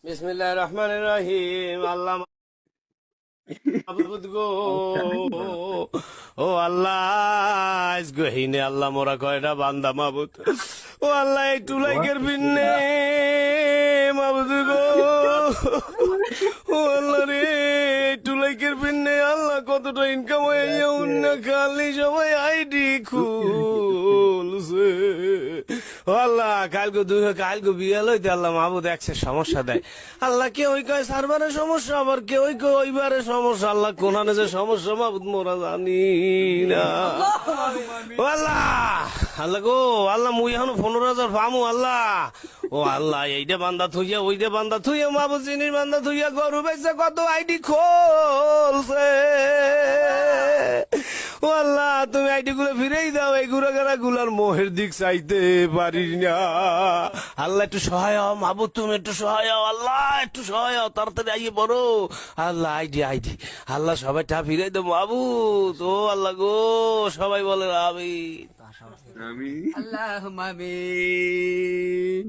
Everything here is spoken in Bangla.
বিসমিল্লাহির রহমানির রহিম। আল্লাহ মাবুদ গো, ও আল্লাহ, আজ গহিনে আল্লাহ মোরা কয়টা বান্দা মাবুদ, ও আল্লাহ এই টুলাইকের বিন্নে মাবুদ গো, ও আল্লাহ রে এই টুলাইকের বিন্নে আল্লাহ কতটা ইনকাম হয়ে না খালি সবাই আইডি খুলছে। ও আল্লাহ কালকে বিয়াল হইতে আল্লাহ মাহবুদ একসে সমস্যা দেয়। আল্লাহ কে ওই কয় সার্ভারের সমস্যা, আবার কে ওই কয় ওইবারের সমস্যা। আল্লাহ কোনানে যে সমস্যা মাহবুদ মোরা জানি না। ও আল্লাহ, আল্লাহ গো আল্লাহ মুই এখন 15,000 পামু আল্লাহ। ও আল্লাহ এইটা বান্দা থইয়া ওইটা বান্দা থইয়া মাহবুদ জিনিস বান্দা থইয়া গরু বেচে কত আইডি খোলছে। ও আল্লাহ তুমি আইডি গুলো ফিরেই দাও, এই গুড়াগাড়া গুলার মোহের দিক চাইতে পারি না। আল্লাহ একটু সহায় হও মাহবুদ, তুমি একটু সহায় হও আল্লাহ, একটু সহায় হও, তাড়াতাড়ি আইয়ে বড় আল্লাহ আইডি আল্লাহ সবাই টা ফিরাই দেবো মাহবুদ। ও আল্লাহ গো সবাই বলে আমিন। আল্লাহুম্মা আমিন।